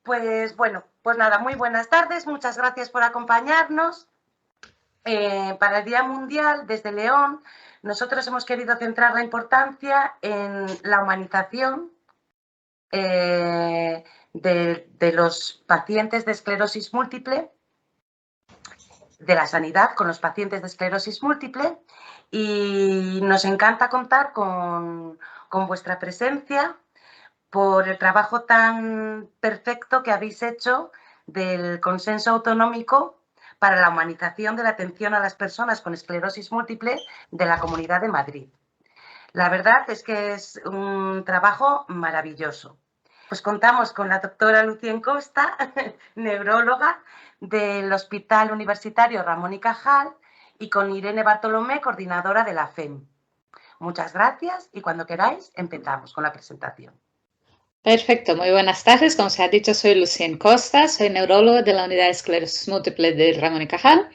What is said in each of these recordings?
Pues bueno, pues nada, muy buenas tardes, muchas gracias por acompañarnos. Para el Día Mundial, desde León, nosotros hemos querido centrar la importancia en la humanización de los pacientes de esclerosis múltiple, de la sanidad con los pacientes de esclerosis múltiple, y nos encanta contar con vuestra presencia por el trabajo tan perfecto que habéis hecho del consenso autonómico para la humanización de la atención a las personas con esclerosis múltiple de la Comunidad de Madrid. La verdad es que es un trabajo maravilloso. Pues contamos con la doctora Lucien Costa, neuróloga del Hospital Universitario Ramón y Cajal, y con Irene Bartolomé, coordinadora de la FEM. Muchas gracias y cuando queráis empezamos con la presentación. Perfecto, muy buenas tardes. Como se ha dicho, soy Lucien Costa, soy neuróloga de la Unidad de Esclerosis Múltiple de Ramón y Cajal.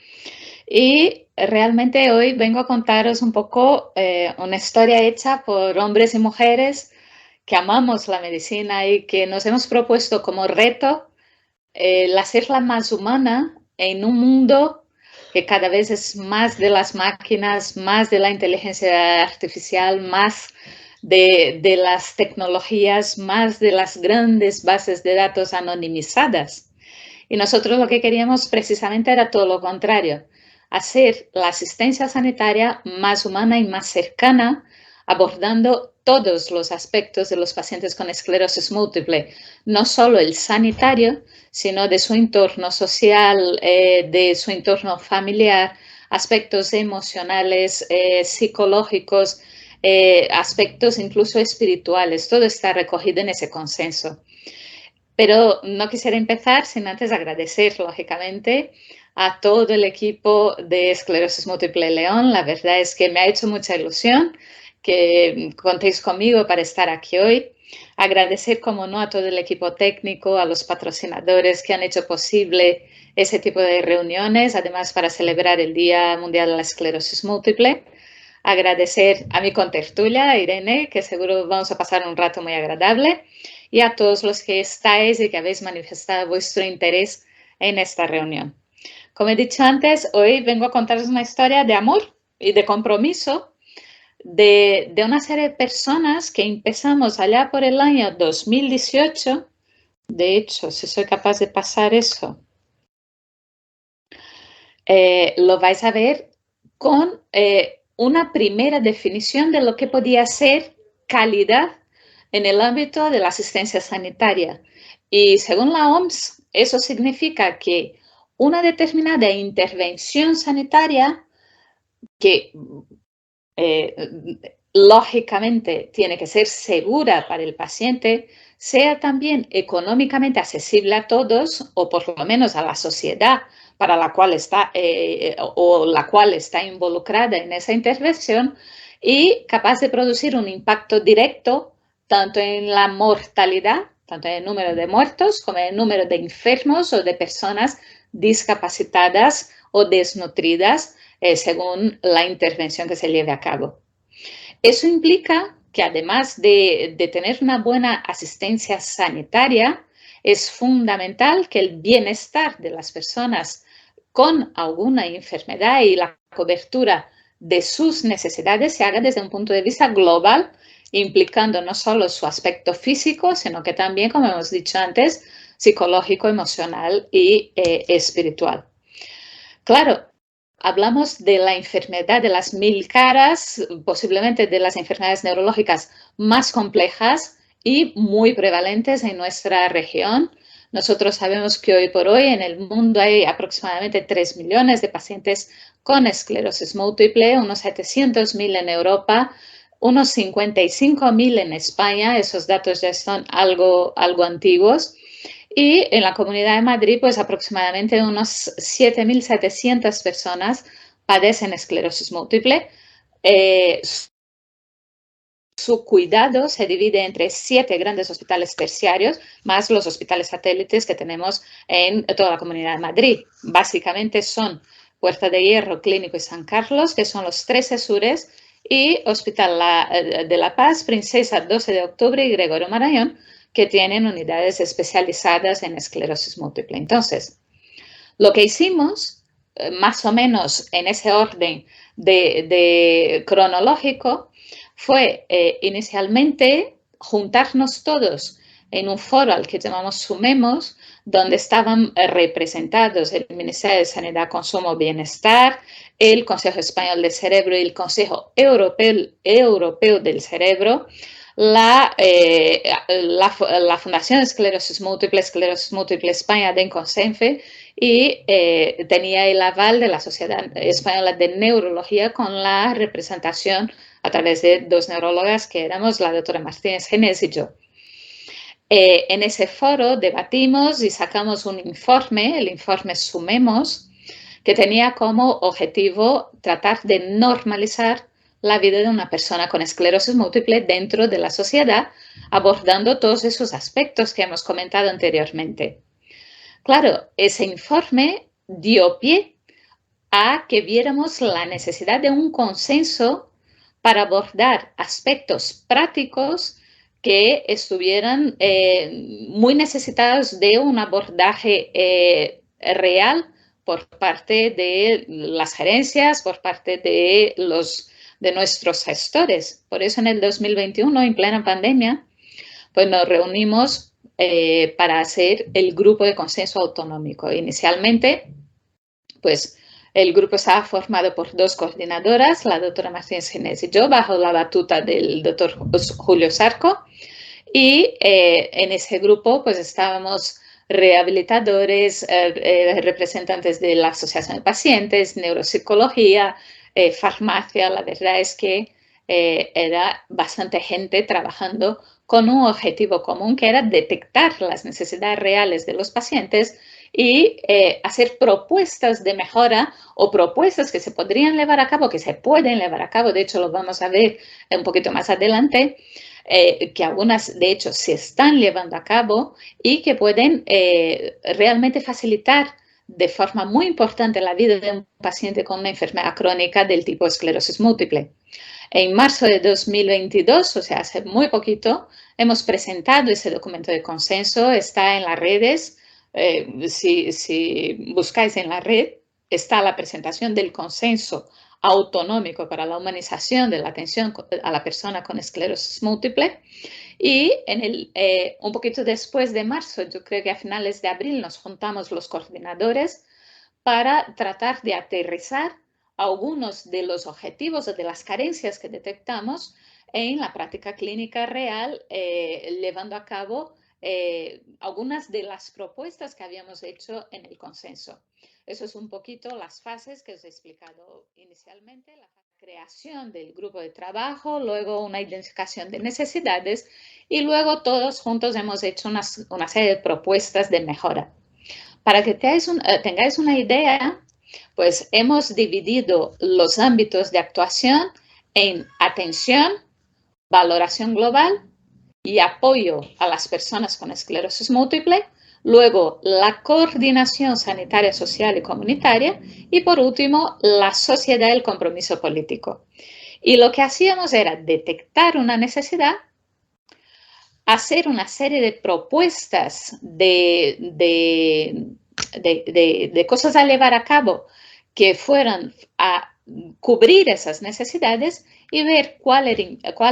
Y realmente hoy vengo a contaros un poco una historia hecha por hombres y mujeres que amamos la medicina y que nos hemos propuesto como reto el hacerla más humana en un mundo que cada vez es más de las máquinas, más de la inteligencia artificial, más de las tecnologías, más de las grandes bases de datos anonimizadas. Y nosotros lo que queríamos precisamente era todo lo contrario, hacer la asistencia sanitaria más humana y más cercana, abordando todos los aspectos de los pacientes con esclerosis múltiple, no solo el sanitario, sino de su entorno social, de su entorno familiar, aspectos emocionales, psicológicos, aspectos incluso espirituales. Todo está recogido en ese consenso. Pero no quisiera empezar sin antes agradecer, lógicamente, a todo el equipo de Esclerosis Múltiple León. La verdad es que me ha hecho mucha ilusión que contéis conmigo para estar aquí hoy. Agradecer, como no, a todo el equipo técnico, a los patrocinadores que han hecho posible ese tipo de reuniones, además para celebrar el Día Mundial de la Esclerosis Múltiple. Agradecer a mi contertulia, Irene, que seguro vamos a pasar un rato muy agradable, y a todos los que estáis y que habéis manifestado vuestro interés en esta reunión. Como he dicho antes, hoy vengo a contaros una historia de amor y de compromiso de una serie de personas que empezamos allá por el año 2018. De hecho, si soy capaz de pasar eso, lo vais a ver con una primera definición de lo que podía ser calidad en el ámbito de la asistencia sanitaria. Y según la OMS, eso significa que una determinada intervención sanitaria que lógicamente tiene que ser segura para el paciente, sea también económicamente accesible a todos o por lo menos a la sociedad para la cual está o la cual está involucrada en esa intervención y capaz de producir un impacto directo tanto en la mortalidad, tanto en el número de muertos como en el número de enfermos o de personas discapacitadas o desnutridas según la intervención que se lleve a cabo. Eso implica que además de tener una buena asistencia sanitaria, es fundamental que el bienestar de las personas con alguna enfermedad y la cobertura de sus necesidades se haga desde un punto de vista global, implicando no solo su aspecto físico, sino que también, como hemos dicho antes, psicológico, emocional y espiritual. Claro, hablamos de la enfermedad de las 1000 caras, posiblemente de las enfermedades neurológicas más complejas y muy prevalentes en nuestra región. Nosotros sabemos que hoy por hoy en el mundo hay aproximadamente 3 millones de pacientes con esclerosis múltiple, unos 700.000 en Europa, unos 55.000 en España. Esos datos ya son algo antiguos. Y en la Comunidad de Madrid, pues aproximadamente unos 7.700 personas padecen esclerosis múltiple. Su cuidado se divide entre 7 grandes hospitales terciarios, más los hospitales satélites que tenemos en toda la Comunidad de Madrid. Básicamente son Puerta de Hierro, Clínico y San Carlos, que son los 13 sures, y Hospital de La Paz, Princesa 12 de Octubre y Gregorio Marañón, que tienen unidades especializadas en esclerosis múltiple. Entonces, lo que hicimos, más o menos en ese orden de cronológico, fue inicialmente juntarnos todos en un foro al que llamamos Sumemos, donde estaban representados el Ministerio de Sanidad, Consumo, Bienestar, el Consejo Español del Cerebro y el Consejo Europeo del Cerebro, la Fundación Esclerosis Múltiple España de CONSENFE, y tenía el aval de la Sociedad Española de Neurología con la representación a través de dos neurólogas que éramos la doctora Martínez Genés y yo. En ese foro debatimos y sacamos un informe, el informe Sumemos, que tenía como objetivo tratar de normalizar la vida de una persona con esclerosis múltiple dentro de la sociedad, abordando todos esos aspectos que hemos comentado anteriormente. Claro, ese informe dio pie a que viéramos la necesidad de un consenso para abordar aspectos prácticos que estuvieran muy necesitados de un abordaje real por parte de las gerencias, por parte de nuestros gestores. Por eso en el 2021, en plena pandemia, pues nos reunimos para hacer el grupo de consenso autonómico. Inicialmente, pues el grupo estaba formado por dos coordinadoras, la doctora Martínez Genés y yo, bajo la batuta del doctor Julio Zarco. Y en ese grupo pues estábamos rehabilitadores, representantes de la Asociación de Pacientes, neuropsicología, farmacia. La verdad es que era bastante gente trabajando con un objetivo común, que era detectar las necesidades reales de los pacientes y hacer propuestas de mejora o propuestas que se podrían llevar a cabo, que se pueden llevar a cabo. De hecho, lo vamos a ver un poquito más adelante, que algunas, de hecho, se están llevando a cabo y que pueden realmente facilitar de forma muy importante la vida de un paciente con una enfermedad crónica del tipo esclerosis múltiple. En marzo de 2022, o sea, hace muy poquito, hemos presentado ese documento de consenso, está en las redes. Si buscáis en la red, está la presentación del consenso autonómico para la humanización de la atención a la persona con esclerosis múltiple. Y un poquito después de marzo, yo creo que a finales de abril, nos juntamos los coordinadores para tratar de aterrizar algunos de los objetivos o de las carencias que detectamos en la práctica clínica real, llevando a cabo algunas de las propuestas que habíamos hecho en el consenso. Eso es un poquito las fases que os he explicado inicialmente: la creación del grupo de trabajo, luego una identificación de necesidades y luego todos juntos hemos hecho una serie de propuestas de mejora. Para que tengáis una idea, pues hemos dividido los ámbitos de actuación en atención, valoración global y apoyo a las personas con esclerosis múltiple, luego la coordinación sanitaria, social y comunitaria y por último la sociedad y el compromiso político. Y lo que hacíamos era detectar una necesidad, hacer una serie de propuestas de cosas a llevar a cabo que fueran a cubrir esas necesidades y ver cuál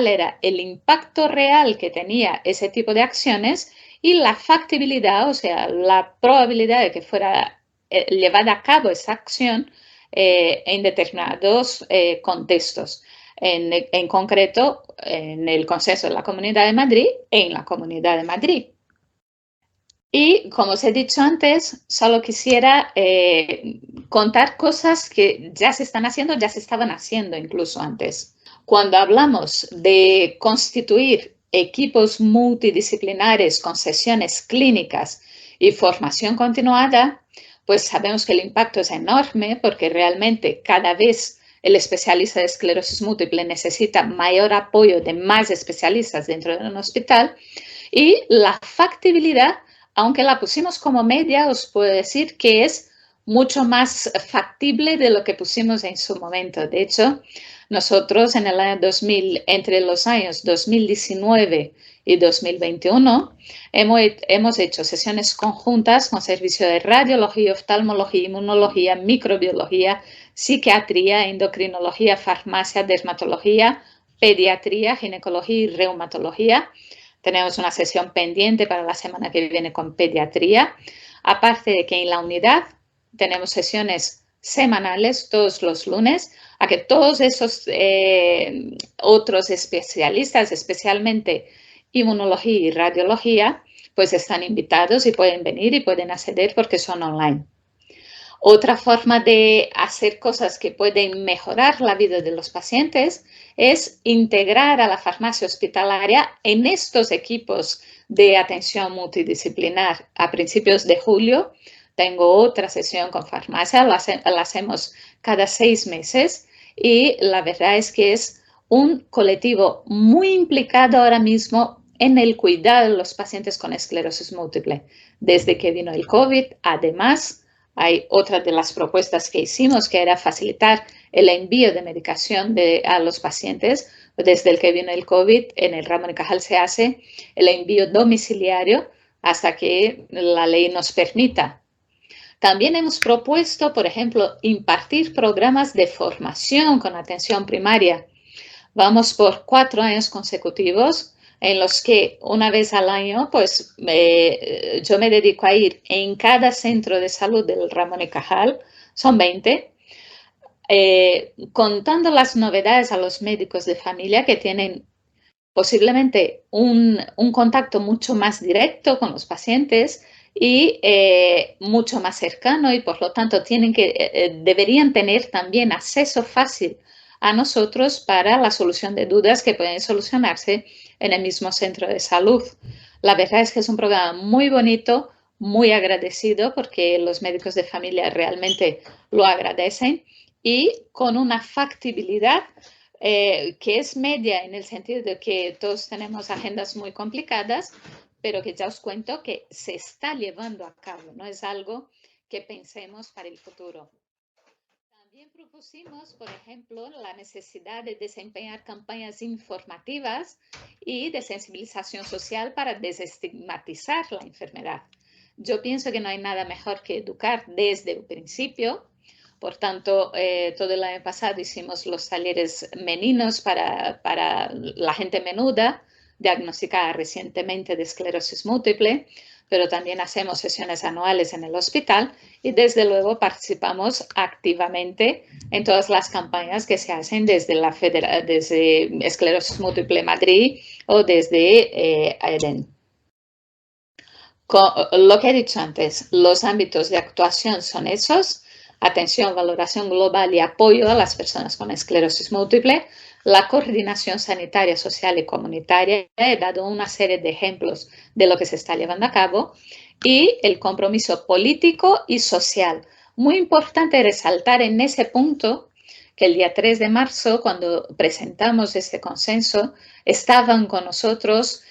era el impacto real que tenía ese tipo de acciones y la factibilidad, o sea, la probabilidad de que fuera llevada a cabo esa acción en determinados contextos. En concreto, en el Consenso de la Comunidad de Madrid, en la Comunidad de Madrid. Y como os he dicho antes, solo quisiera contar cosas que ya se están haciendo, ya se estaban haciendo incluso antes. Cuando hablamos de constituir equipos multidisciplinares con sesiones clínicas y formación continuada, pues sabemos que el impacto es enorme porque realmente cada vez el especialista de esclerosis múltiple necesita mayor apoyo de más especialistas dentro de un hospital, y la factibilidad, aunque la pusimos como media, os puedo decir que es mucho más factible de lo que pusimos en su momento. De hecho, nosotros en el año 2000, entre los años 2019 y 2021, hemos hecho sesiones conjuntas con servicios de radiología, oftalmología, inmunología, microbiología, psiquiatría, endocrinología, farmacia, dermatología, pediatría, ginecología y reumatología. Tenemos una sesión pendiente para la semana que viene con pediatría. Aparte de que en la unidad tenemos sesiones semanales todos los lunes, a que todos esos otros especialistas, especialmente inmunología y radiología, pues están invitados y pueden venir y pueden acceder porque son online. Otra forma de hacer cosas que pueden mejorar la vida de los pacientes es integrar a la farmacia hospitalaria en estos equipos de atención multidisciplinar. A principios de julio tengo otra sesión con farmacia, la hacemos cada 6 meses y la verdad es que es un colectivo muy implicado ahora mismo en el cuidado de los pacientes con esclerosis múltiple. Desde que vino el COVID, además, hay otra de las propuestas que hicimos, que era facilitar el envío de medicación a los pacientes. Desde el que vino el COVID, en el Ramón y Cajal se hace el envío domiciliario hasta que la ley nos permita. También hemos propuesto, por ejemplo, impartir programas de formación con atención primaria. Vamos por 4 años consecutivos en los que una vez al año, pues yo me dedico a ir en cada centro de salud del Ramón y Cajal, son 20, contando las novedades a los médicos de familia que tienen posiblemente un contacto mucho más directo con los pacientes y mucho más cercano y por lo tanto deberían tener también acceso fácil a nosotros para la solución de dudas que pueden solucionarse en el mismo centro de salud. La verdad es que es un programa muy bonito, muy agradecido porque los médicos de familia realmente lo agradecen y con una factibilidad que es media en el sentido de que todos tenemos agendas muy complicadas, pero que ya os cuento que se está llevando a cabo, no es algo que pensemos para el futuro. También propusimos, por ejemplo, la necesidad de desempeñar campañas informativas y de sensibilización social para desestigmatizar la enfermedad. Yo pienso que no hay nada mejor que educar desde el principio. Por tanto, todo el año pasado hicimos los talleres meninos para la gente menuda, diagnosticada recientemente de esclerosis múltiple, pero también hacemos sesiones anuales en el hospital y desde luego participamos activamente en todas las campañas que se hacen desde Esclerosis Múltiple Madrid o desde AEDEN. Lo que he dicho antes, los ámbitos de actuación son esos: atención, valoración global y apoyo a las personas con esclerosis múltiple, la coordinación sanitaria, social y comunitaria. He dado una serie de ejemplos de lo que se está llevando a cabo y el compromiso político y social. Muy importante resaltar en ese punto que el día 3 de marzo, cuando presentamos este consenso, estaban con nosotros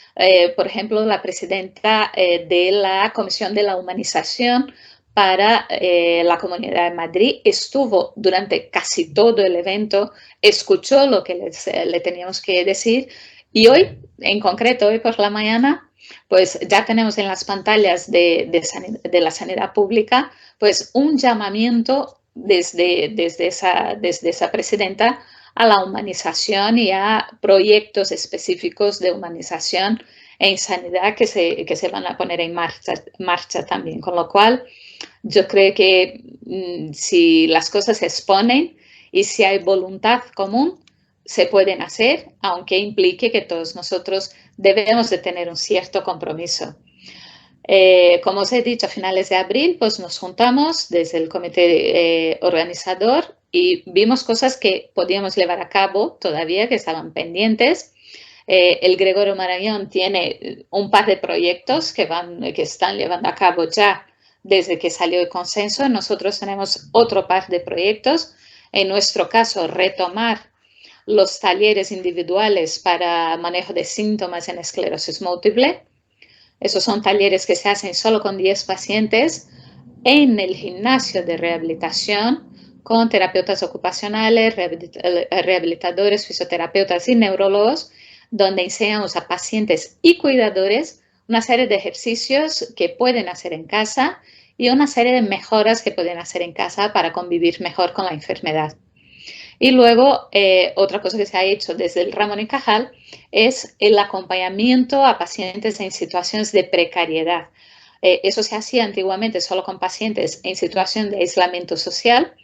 por ejemplo, la presidenta de la Comisión de la Humanización para la Comunidad de Madrid estuvo durante casi todo el evento, escuchó lo que le teníamos que decir y hoy, en concreto, hoy por la mañana, pues ya tenemos en las pantallas de la sanidad pública pues un llamamiento desde esa presidenta a la humanización y a proyectos específicos de humanización en sanidad que se van a poner en marcha también. Con lo cual, yo creo que si las cosas se exponen y si hay voluntad común, se pueden hacer, aunque implique que todos nosotros debemos de tener un cierto compromiso. Como os he dicho, a finales de abril pues nos juntamos desde el comité organizador y vimos cosas que podíamos llevar a cabo todavía, que estaban pendientes. El Gregorio Marañón tiene un par de proyectos que están llevando a cabo ya desde que salió el consenso. Nosotros tenemos otro par de proyectos. En nuestro caso, retomar los talleres individuales para manejo de síntomas en esclerosis múltiple. Esos son talleres que se hacen solo con 10 pacientes en el gimnasio de rehabilitación con terapeutas ocupacionales, rehabilitadores, fisioterapeutas y neurólogos, donde enseñamos a pacientes y cuidadores una serie de ejercicios que pueden hacer en casa y una serie de mejoras que pueden hacer en casa para convivir mejor con la enfermedad. Y luego, otra cosa que se ha hecho desde el Ramón y Cajal es el acompañamiento a pacientes en situaciones de precariedad. Eso se hacía antiguamente solo con pacientes en situación de aislamiento social.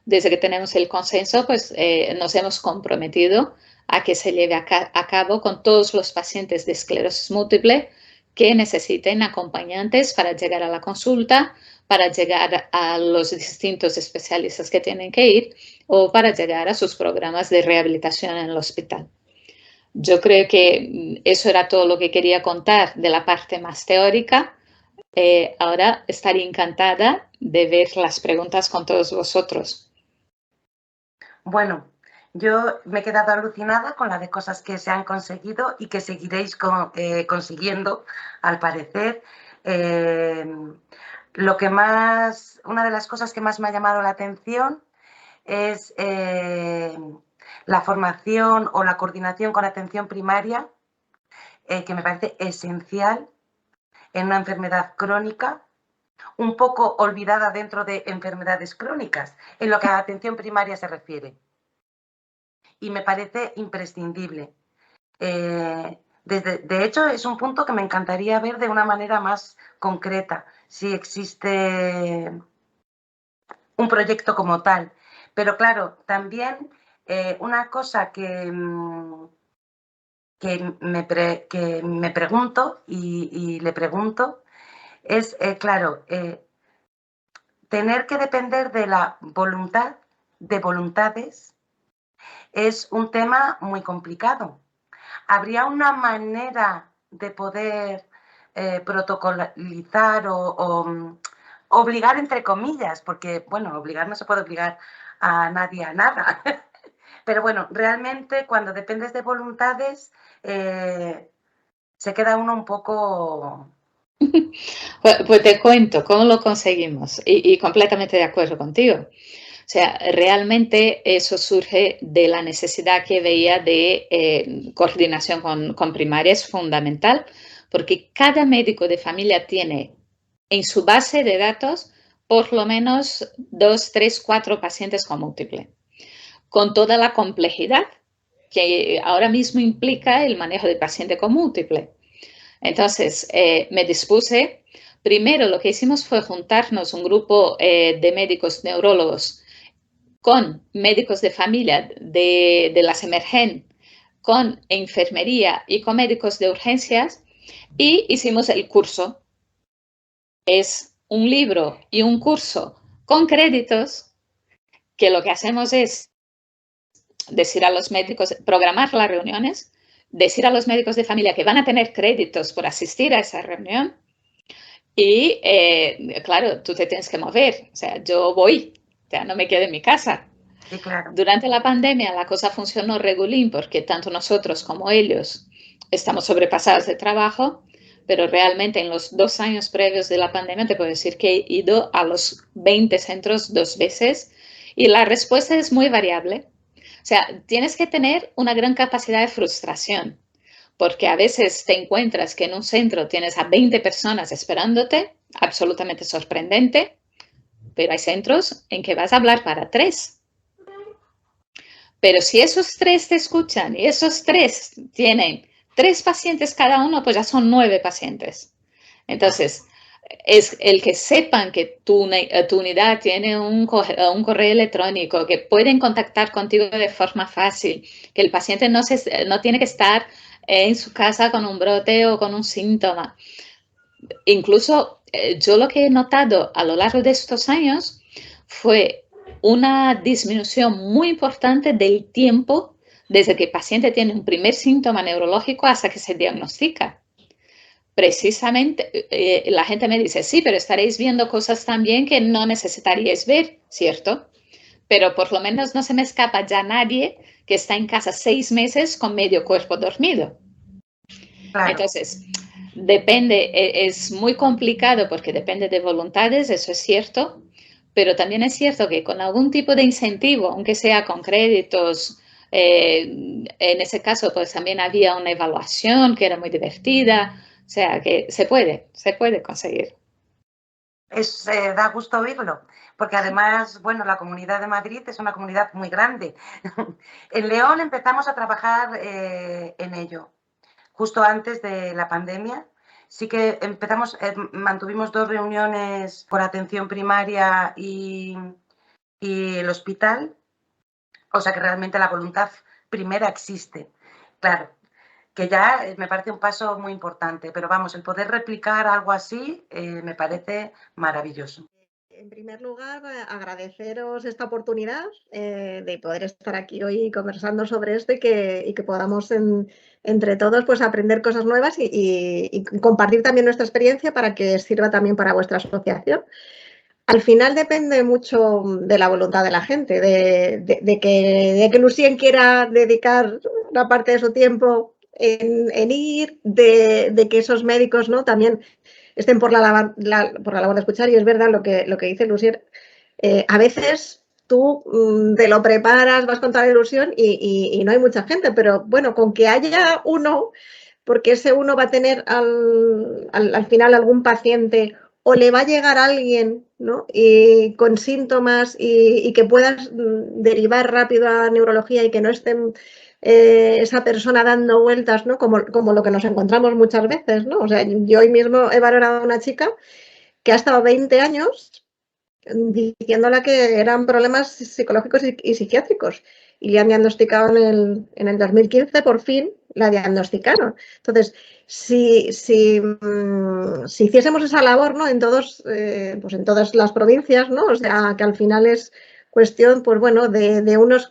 Desde que tenemos el consenso, pues nos hemos comprometido a que se lleve a cabo con todos los pacientes de esclerosis múltiple que necesiten acompañantes para llegar a la consulta, para llegar a los distintos especialistas que tienen que ir o para llegar a sus programas de rehabilitación en el hospital. Yo creo que eso era todo lo que quería contar de la parte más teórica. Ahora estaría encantada de ver las preguntas con todos vosotros. Bueno, yo me he quedado alucinada con la de cosas que se han conseguido y que seguiréis consiguiendo, al parecer. Una de las cosas que más me ha llamado la atención es la formación o la coordinación con atención primaria, que me parece esencial en una enfermedad crónica, un poco olvidada dentro de enfermedades crónicas, en lo que a atención primaria se refiere. Y me parece imprescindible. De hecho, es un punto que me encantaría ver de una manera más concreta, si existe un proyecto como tal. Pero claro, también una cosa que me pregunto y le pregunto es, claro, tener que depender de la voluntad, de voluntades, es un tema muy complicado. ¿Habría una manera de poder protocolizar o obligar, entre comillas? Porque, bueno, obligar no se puede obligar a nadie a nada. Pero bueno, realmente cuando dependes de voluntades, se queda uno un poco... Pues te cuento cómo lo conseguimos y completamente de acuerdo contigo. O sea, realmente eso surge de la necesidad que veía de coordinación con primaria, es fundamental, porque cada médico de familia tiene en su base de datos por lo menos 2, 3, 4 pacientes con múltiple, con toda la complejidad que ahora mismo implica el manejo de paciente con múltiple. Entonces, me dispuse, primero lo que hicimos fue juntarnos un grupo de médicos neurólogos con médicos de familia de las Emergen, con enfermería y con médicos de urgencias y hicimos el curso. Es un libro y un curso con créditos que lo que hacemos es decir a los médicos, programar las reuniones, decir a los médicos de familia que van a tener créditos por asistir a esa reunión y, claro, tú te tienes que mover. O sea, yo voy, o sea, no me quedo en mi casa. Sí, claro. Durante la pandemia la cosa funcionó regulín porque tanto nosotros como ellos estamos sobrepasados de trabajo, pero realmente en los 2 años previos de la pandemia te puedo decir que he ido a los 20 centros 2 veces y la respuesta es muy variable. O sea, tienes que tener una gran capacidad de frustración, porque a veces te encuentras que en un centro tienes a 20 personas esperándote, absolutamente sorprendente, pero hay centros en que vas a hablar para 3. Pero si esos 3 te escuchan y esos 3 tienen 3 pacientes cada uno, pues ya son 9 pacientes. Entonces, es el que sepan que tu unidad tiene un correo electrónico, que pueden contactar contigo de forma fácil, que el paciente no tiene que estar en su casa con un brote o con un síntoma. Incluso yo lo que he notado a lo largo de estos años fue una disminución muy importante del tiempo desde que el paciente tiene un primer síntoma neurológico hasta que se diagnostica. Precisamente, la gente me dice, sí, pero estaréis viendo cosas también que no necesitaríais ver, ¿cierto? Pero por lo menos no se me escapa ya nadie que está en casa 6 meses con medio cuerpo dormido. Claro. Entonces, depende, es muy complicado porque depende de voluntades, eso es cierto, pero también es cierto que con algún tipo de incentivo, aunque sea con créditos, En ese caso, pues también había una evaluación que era muy divertida. O sea, que se puede conseguir. Da gusto oírlo, porque además, bueno, la Comunidad de Madrid es una comunidad muy grande. En León empezamos a trabajar en ello, justo antes de la pandemia. Sí que empezamos, mantuvimos 2 reuniones por atención primaria y el hospital, o sea que realmente la voluntad primera existe. Claro, que ya me parece un paso muy importante, pero vamos, el poder replicar algo así me parece maravilloso. En primer lugar, agradeceros esta oportunidad de poder estar aquí hoy conversando sobre esto y que podamos entre todos pues, aprender cosas nuevas y compartir también nuestra experiencia para que sirva también para vuestra asociación. Al final depende mucho de la voluntad de la gente, de que Lucien quiera dedicar una parte de su tiempo en ir, de que esos médicos, ¿no? También estén por la labor de escuchar. Y es verdad lo que dice Lucien. A veces tú te lo preparas, vas con toda la ilusión y no hay mucha gente, pero bueno, con que haya uno, porque ese uno va a tener al final algún paciente o le va a llegar a alguien, ¿no? Y con síntomas y que puedas derivar rápido a neurología y que no estén esa persona dando vueltas, ¿no? Como lo que nos encontramos muchas veces, ¿no? O sea, yo hoy mismo he valorado a una chica que ha estado 20 años diciéndola que eran problemas psicológicos y psiquiátricos. Y le han diagnosticado en el 2015, por fin la diagnosticaron. Entonces, si hiciésemos esa labor, ¿no? Pues en todas las provincias, ¿no? O sea, que al final es cuestión, pues bueno, de unas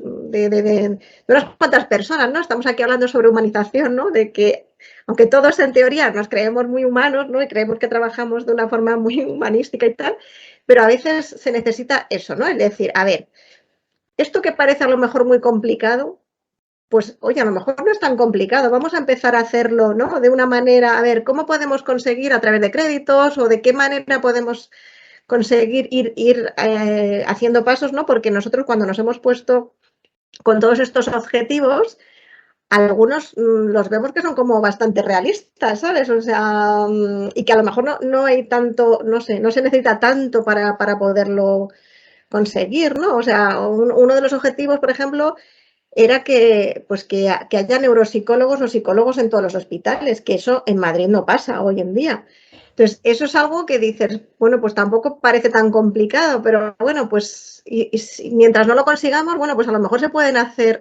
cuantas personas, ¿no? Estamos aquí hablando sobre humanización, ¿no? De que, aunque todos en teoría nos creemos muy humanos, ¿no? Y creemos que trabajamos de una forma muy humanística y tal, pero a veces se necesita eso, ¿no? Es decir, a ver, esto que parece a lo mejor muy complicado, pues oye, a lo mejor no es tan complicado, vamos a empezar a hacerlo, ¿no? De una manera, a ver, ¿cómo podemos conseguir a través de créditos o de qué manera podemos conseguir ir haciendo pasos, ¿no? Porque nosotros cuando nos hemos puesto con todos estos objetivos, algunos los vemos que son como bastante realistas, ¿sabes? O sea, y que a lo mejor no hay tanto, no sé, no se necesita tanto para poderlo conseguir, ¿no? O sea, uno de los objetivos, por ejemplo, era pues que haya neuropsicólogos o psicólogos en todos los hospitales, que eso en Madrid no pasa hoy en día. Entonces, eso es algo que dices, bueno, pues tampoco parece tan complicado, pero bueno, pues mientras no lo consigamos, bueno, pues a lo mejor se pueden hacer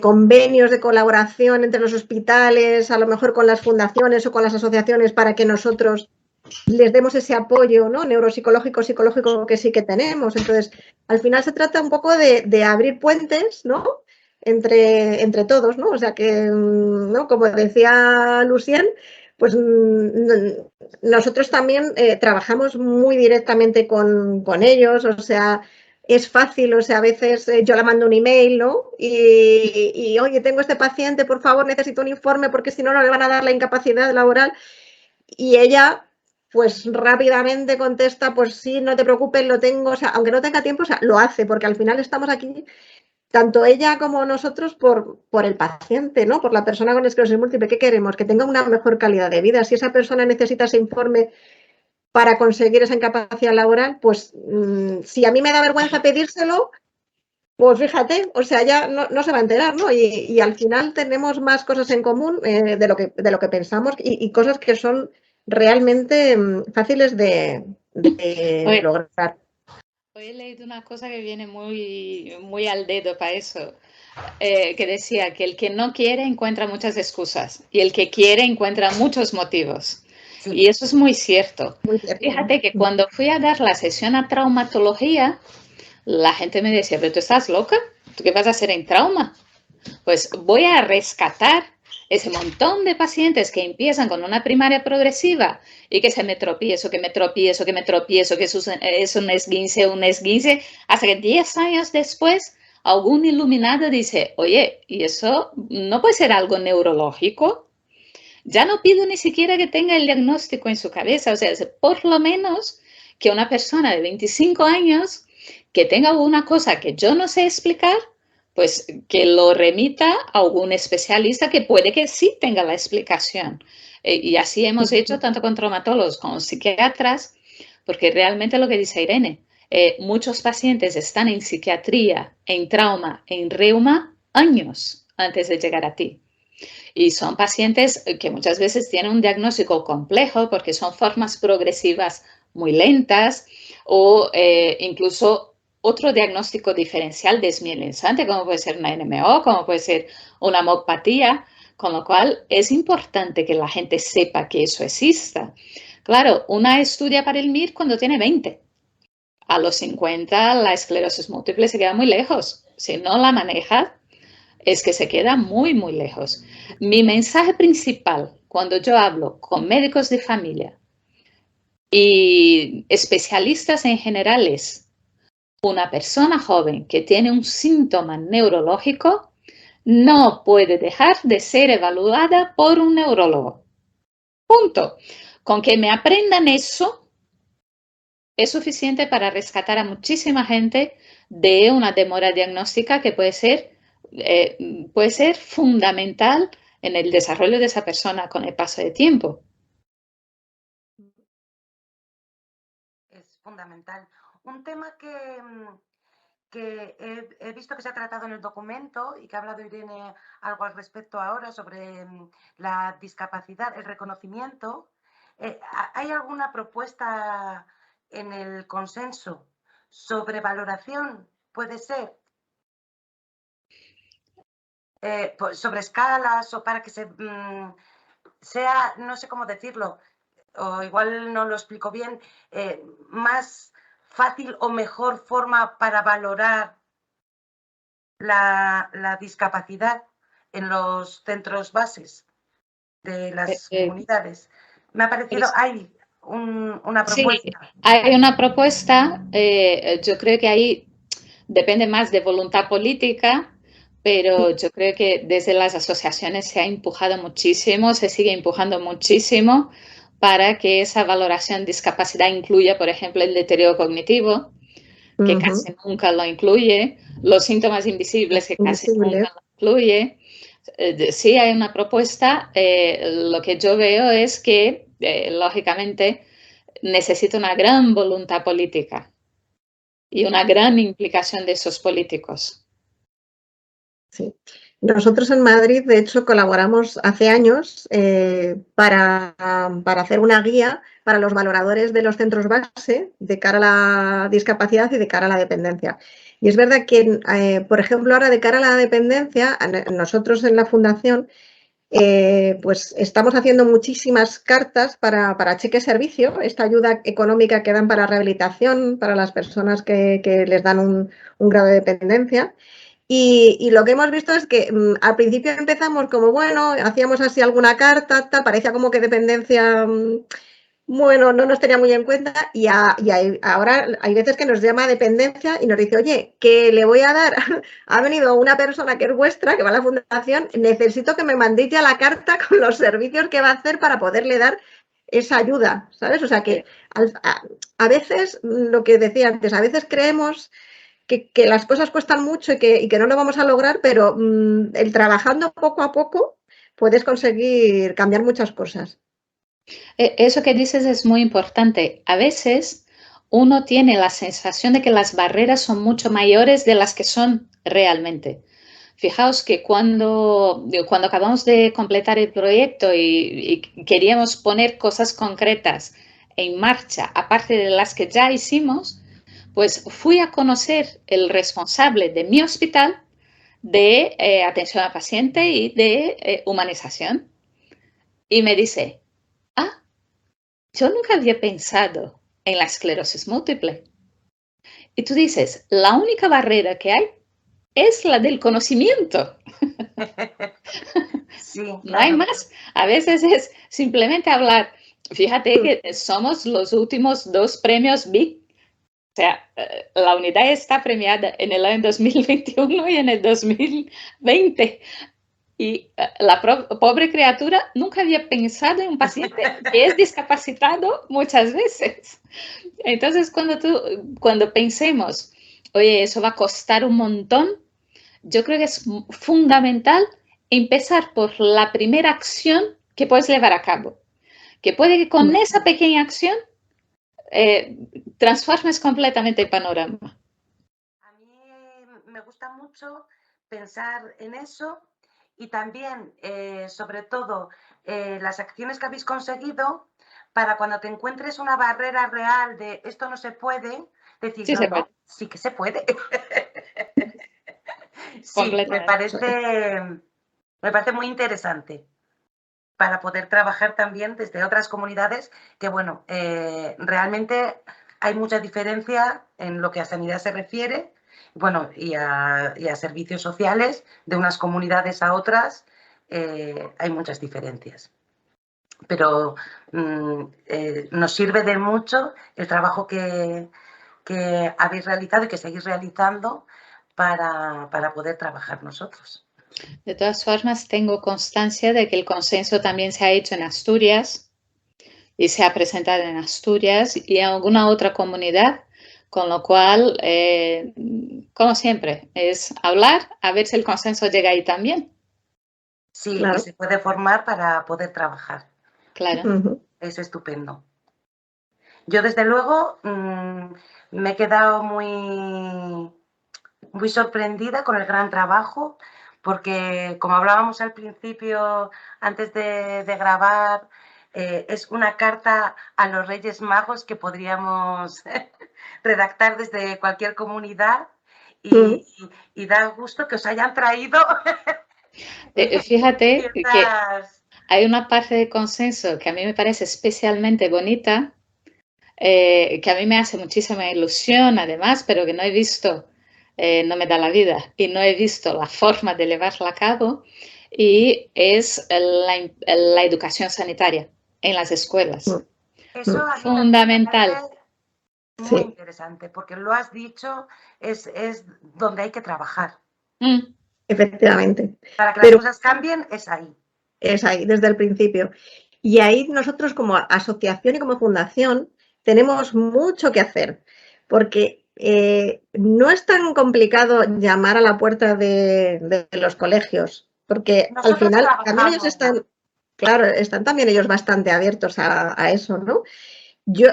convenios de colaboración entre los hospitales, a lo mejor con las fundaciones o con las asociaciones para que nosotros les demos ese apoyo, ¿no? Neuropsicológico, psicológico que sí que tenemos. Entonces, al final se trata un poco de abrir puentes, ¿no? Entre todos, ¿no? O sea que, ¿no? Como decía Lucien, pues nosotros también trabajamos muy directamente con ellos, o sea, es fácil, o sea, a veces yo le mando un email, ¿no? Y, oye, tengo este paciente, por favor, necesito un informe porque si no, no le van a dar la incapacidad laboral. Y ella, pues rápidamente contesta, pues sí, no te preocupes, lo tengo, o sea, aunque no tenga tiempo, o sea, lo hace, porque al final estamos aquí, tanto ella como nosotros, por el paciente, ¿no? Por la persona con esclerosis múltiple. ¿Qué queremos? Que tenga una mejor calidad de vida. Si esa persona necesita ese informe para conseguir esa incapacidad laboral, pues si a mí me da vergüenza pedírselo, pues fíjate, o sea, ya no se va a enterar, ¿no? Y al final tenemos más cosas en común de lo que pensamos y cosas que son realmente fáciles de lograr. Hoy he leído una cosa que viene muy, muy al dedo para eso, que decía que el que no quiere encuentra muchas excusas y el que quiere encuentra muchos motivos. Sí. Y eso es muy cierto. Muy cierto. Fíjate que cuando fui a dar la sesión a traumatología, la gente me decía, pero tú estás loca, ¿tú qué vas a hacer en trauma? Pues voy a rescatar ese montón de pacientes que empiezan con una primaria progresiva y que se me tropiezo, que me tropiezo, que me tropiezo, que es un esguince, hasta que 10 años después algún iluminado dice, oye, ¿y eso no puede ser algo neurológico? Ya no pido ni siquiera que tenga el diagnóstico en su cabeza, o sea, por lo menos que una persona de 25 años que tenga una cosa que yo no sé explicar, pues que lo remita a algún especialista que puede que sí tenga la explicación. Y así hemos hecho tanto con traumatólogos como psiquiatras, porque realmente lo que dice Irene, muchos pacientes están en psiquiatría, en trauma, en reuma años antes de llegar a ti. Y son pacientes que muchas veces tienen un diagnóstico complejo porque son formas progresivas muy lentas o incluso otro diagnóstico diferencial desmielinizante, como puede ser una NMO, como puede ser una homopatía, con lo cual es importante que la gente sepa que eso exista. Claro, una estudia para el MIR cuando tiene 20. A los 50 la esclerosis múltiple se queda muy lejos. Si no la maneja, es que se queda muy, muy lejos. Mi mensaje principal cuando yo hablo con médicos de familia y especialistas en general es: una persona joven que tiene un síntoma neurológico no puede dejar de ser evaluada por un neurólogo. Punto. Con que me aprendan eso es suficiente para rescatar a muchísima gente de una demora diagnóstica que puede ser fundamental en el desarrollo de esa persona con el paso de tiempo. Es fundamental. Un tema que he visto que se ha tratado en el documento y que ha hablado Irene algo al respecto ahora sobre la discapacidad, el reconocimiento. ¿Hay alguna propuesta en el consenso sobre valoración? ¿Puede ser? Sobre escalas o para que sea, no sé cómo decirlo, o igual no lo explico bien, más fácil o mejor forma para valorar la discapacidad en los centros bases de las comunidades. Me ha parecido, hay una propuesta. Sí, hay una propuesta, yo creo que ahí depende más de voluntad política, pero yo creo que desde las asociaciones se ha empujado muchísimo, se sigue empujando muchísimo para que esa valoración de discapacidad incluya, por ejemplo, el deterioro cognitivo, que casi nunca lo incluye, los síntomas invisibles, que casi nunca lo incluye. Sí hay una propuesta, lo que yo veo es que, lógicamente, necesita una gran voluntad política y una gran implicación de esos políticos. Sí. Nosotros en Madrid, de hecho, colaboramos hace años para hacer una guía para los valoradores de los centros base de cara a la discapacidad y de cara a la dependencia. Y es verdad que, por ejemplo, ahora de cara a la dependencia, nosotros en la Fundación pues estamos haciendo muchísimas cartas para cheque servicio, esta ayuda económica que dan para rehabilitación para las personas que les dan un grado de dependencia. Y lo que hemos visto es que al principio empezamos como, bueno, hacíamos así alguna carta, tal, parecía como que dependencia, bueno, no nos tenía muy en cuenta y ahora hay veces que nos llama dependencia y nos dice, oye, que le voy a dar, ha venido una persona que es vuestra, que va a la fundación, necesito que me mandéis ya la carta con los servicios que va a hacer para poderle dar esa ayuda, ¿sabes? O sea que a veces, lo que decía antes, a veces creemos que las cosas cuestan mucho y que no lo vamos a lograr, pero el trabajando poco a poco puedes conseguir cambiar muchas cosas. Eso que dices es muy importante. A veces uno tiene la sensación de que las barreras son mucho mayores de las que son realmente. Fijaos que cuando acabamos de completar el proyecto y queríamos poner cosas concretas en marcha, aparte de las que ya hicimos, pues fui a conocer el responsable de mi hospital de atención al paciente y de humanización. Y me dice, yo nunca había pensado en la esclerosis múltiple. Y tú dices, la única barrera que hay es la del conocimiento. Sí, No claro. hay más. A veces es simplemente hablar. Fíjate que somos los últimos 2 premios BIC. O sea, la unidad está premiada en el año 2021 y en el 2020. Y la pobre criatura nunca había pensado en un paciente que es discapacitado muchas veces. Entonces, cuando pensemos, oye, eso va a costar un montón, yo creo que es fundamental empezar por la primera acción que puedes llevar a cabo. Que puede que con esa pequeña acción transformes completamente el panorama. A mí me gusta mucho pensar en eso y también, sobre todo, las acciones que habéis conseguido para cuando te encuentres una barrera real de esto no se puede, decir, Sí, no, se no, puede. sí que se puede. Sí, Completamente. me parece muy interesante para poder trabajar también desde otras comunidades que, bueno, realmente hay mucha diferencia en lo que a sanidad se refiere, bueno, y a servicios sociales, de unas comunidades a otras, hay muchas diferencias. Pero nos sirve de mucho el trabajo que habéis realizado y que seguís realizando para poder trabajar nosotros. De todas formas, tengo constancia de que el consenso también se ha hecho en Asturias y se ha presentado en Asturias y en alguna otra comunidad, con lo cual, como siempre, es hablar a ver si el consenso llega ahí también. Sí, Claro. y se puede formar para poder trabajar. Claro. Es estupendo. Yo, desde luego, me he quedado muy sorprendida con el gran trabajo, porque, como hablábamos al principio, antes de grabar, es una carta a los Reyes Magos que podríamos redactar desde cualquier comunidad y da gusto que os hayan traído Fíjate que ciertas... hay una parte de consenso que a mí me parece especialmente bonita, que a mí me hace muchísima ilusión además, pero que no he visto, no me da la vida y no he visto la forma de llevarla a cabo, y es la educación sanitaria en las escuelas. Eso a mí también me Fundamental. parece muy interesante, porque lo has dicho, es donde hay que trabajar. Efectivamente. Para que las cosas cambien, es ahí. Es ahí, desde el principio. Y ahí nosotros, como asociación y como fundación, tenemos mucho que hacer, porque no es tan complicado llamar a la puerta de los colegios, porque al final también ellos están, claro, están también ellos bastante abiertos a eso, ¿no? Yo,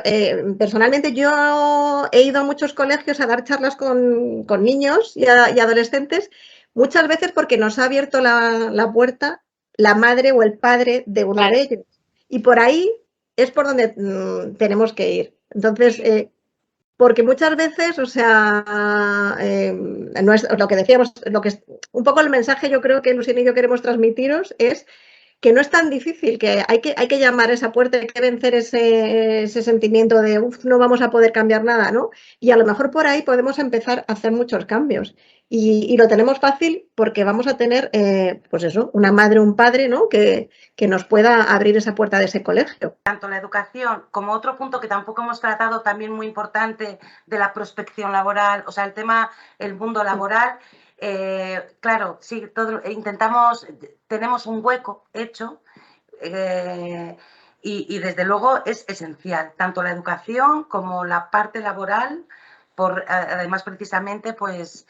personalmente, yo he ido a muchos colegios a dar charlas con niños y adolescentes, muchas veces porque nos ha abierto la puerta la madre o el padre de uno de ellos. Y por ahí es por donde tenemos que ir. Entonces, porque muchas veces, o sea, no es lo que decíamos, un poco el mensaje yo creo que Lucien y yo queremos transmitiros es que no es tan difícil, que hay que llamar a esa puerta, hay que vencer ese sentimiento de no vamos a poder cambiar nada, ¿no? Y a lo mejor por ahí podemos empezar a hacer muchos cambios. Y lo tenemos fácil porque vamos a tener, pues eso, una madre o un padre, ¿no? Que nos pueda abrir esa puerta de ese colegio. Tanto la educación como otro punto que tampoco hemos tratado, también muy importante, de la prospección laboral, o sea, el tema, el mundo laboral. Claro, sí, tenemos un hueco hecho y desde luego es esencial, tanto la educación como la parte laboral, además precisamente pues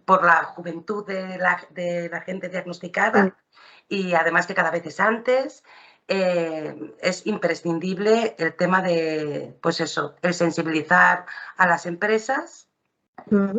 por la juventud de la gente diagnosticada y además que cada vez es antes. Es imprescindible el tema de, pues eso, el sensibilizar a las empresas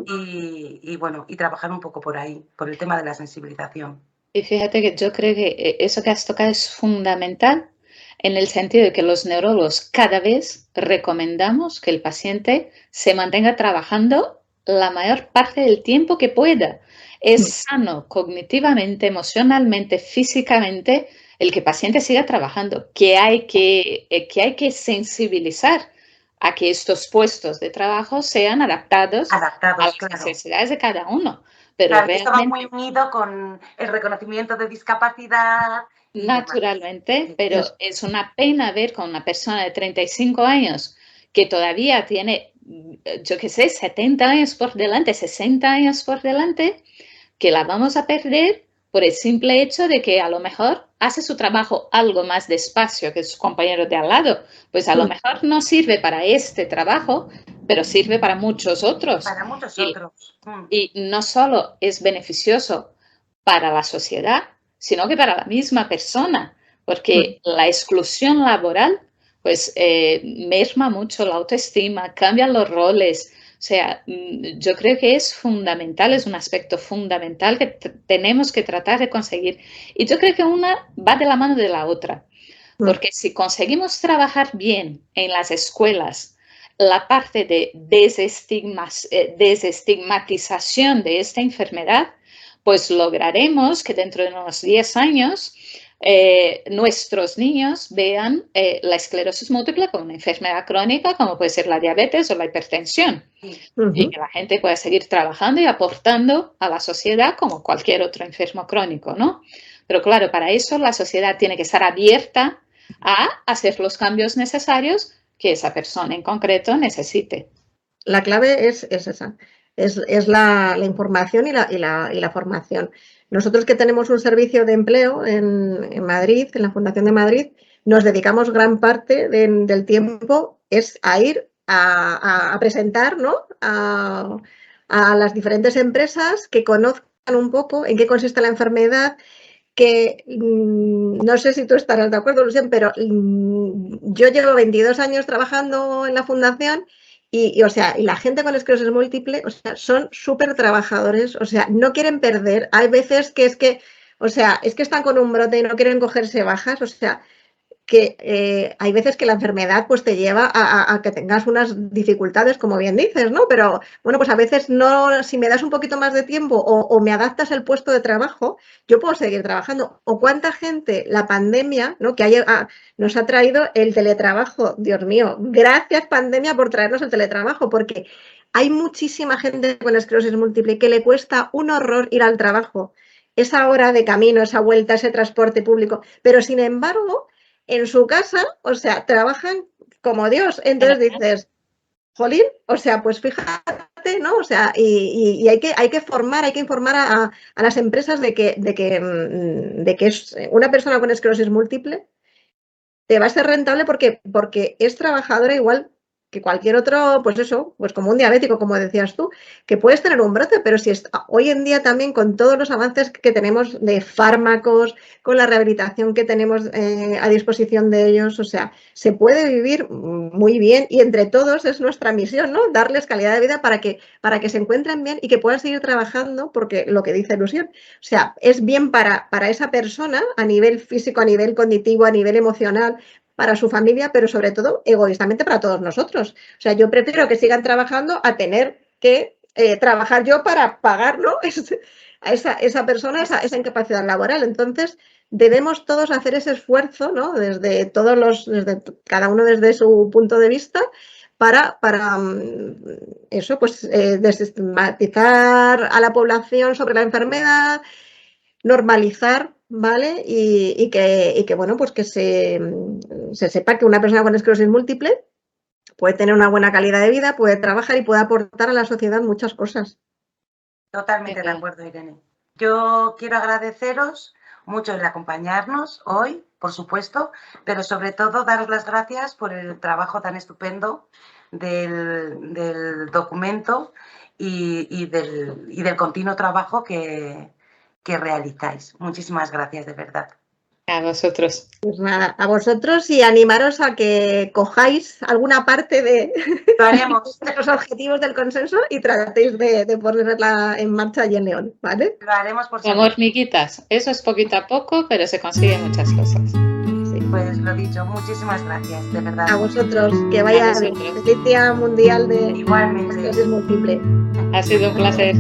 y bueno, y trabajar un poco por ahí, por el tema de la sensibilización. Y fíjate que yo creo que eso que has tocado es fundamental en el sentido de que los neurólogos cada vez recomendamos que el paciente se mantenga trabajando la mayor parte del tiempo que pueda. Es sano cognitivamente, emocionalmente, físicamente el que el paciente siga trabajando, que hay que sensibilizar a que estos puestos de trabajo sean adaptados a las necesidades de cada uno. Pero claro, realmente, esto va muy unido con el reconocimiento de discapacidad. Naturalmente, pero es una pena ver con una persona de 35 años que todavía tiene, yo qué sé, 70 años por delante, 60 años por delante, que la vamos a perder por el simple hecho de que a lo mejor hace su trabajo algo más despacio que su compañero de al lado. Pues a lo mejor no sirve para este trabajo, pero sirve para muchos otros. Para muchos otros. Y no solo es beneficioso para la sociedad, sino que para la misma persona, porque la exclusión laboral pues merma mucho la autoestima, cambian los roles. O sea, yo creo que es fundamental, es un aspecto fundamental que tenemos que tratar de conseguir. Y yo creo que una va de la mano de la otra, porque si conseguimos trabajar bien en las escuelas la parte de desestigmatización de esta enfermedad, pues lograremos que dentro de unos 10 años nuestros niños vean la esclerosis múltiple como una enfermedad crónica, como puede ser la diabetes o la hipertensión, y que la gente pueda seguir trabajando y aportando a la sociedad como cualquier otro enfermo crónico, ¿no? Pero claro, para eso la sociedad tiene que estar abierta a hacer los cambios necesarios que esa persona en concreto necesite. La clave es esa, es la información y la formación. Nosotros que tenemos un servicio de empleo en Madrid, en la Fundación de Madrid, nos dedicamos gran parte del tiempo a ir a presentar, ¿no?, a las diferentes empresas que conozcan un poco en qué consiste la enfermedad, que no sé si tú estarás de acuerdo, Lucien, pero yo llevo 22 años trabajando en la fundación y la gente con esclerosis múltiple, son súper trabajadores, no quieren perder. Hay veces que es que están con un brote y no quieren cogerse bajas, que hay veces que la enfermedad pues te lleva a que tengas unas dificultades, como bien dices, ¿no? Pero bueno, pues a veces no, si me das un poquito más de tiempo o me adaptas el puesto de trabajo, yo puedo seguir trabajando. O cuánta gente la pandemia, ¿no?, que nos ha traído el teletrabajo. Dios mío, gracias pandemia por traernos el teletrabajo, porque hay muchísima gente con esclerosis múltiple que le cuesta un horror ir al trabajo, esa hora de camino, esa vuelta, ese transporte público, pero sin embargo en su casa, trabajan como Dios. Entonces dices, jolín, pues fíjate, ¿no? Y hay que informar a las empresas de que es una persona con esclerosis múltiple te va a ser rentable porque es trabajadora igual que cualquier otro, pues como un diabético, como decías tú, que puedes tener un brote, pero si hoy en día también con todos los avances que tenemos de fármacos, con la rehabilitación que tenemos a disposición de ellos, se puede vivir muy bien y entre todos es nuestra misión, ¿no? Darles calidad de vida para que se encuentren bien y que puedan seguir trabajando, porque lo que dice Lucien, es bien para esa persona a nivel físico, a nivel cognitivo, a nivel emocional, para su familia, pero sobre todo egoístamente para todos nosotros. Yo prefiero que sigan trabajando a tener que trabajar yo para pagar, ¿no?, a esa persona, esa incapacidad laboral. Entonces, debemos todos hacer ese esfuerzo, ¿no?, desde cada uno desde su punto de vista, para eso, pues desestigmatizar a la población sobre la enfermedad, normalizar, ¿vale? Y que bueno, pues que se sepa que una persona con esclerosis múltiple puede tener una buena calidad de vida, puede trabajar y puede aportar a la sociedad muchas cosas. Totalmente de acuerdo, Irene. Yo quiero agradeceros mucho el acompañarnos hoy, por supuesto, pero sobre todo daros las gracias por el trabajo tan estupendo del documento y del continuo trabajo que realizáis. Muchísimas gracias, de verdad. A vosotros. Pues nada, a vosotros y animaros a que cojáis alguna parte de los objetivos del consenso y tratéis de ponerla en marcha allí en León, ¿vale? Lo haremos por como hormiguitas. Eso es poquito a poco, pero se consiguen muchas cosas. Sí, pues lo dicho, muchísimas gracias, de verdad. A vosotros, que vaya feliz Día Mundial de Igualmente. Esclerosis Múltiple. Ha sido un placer.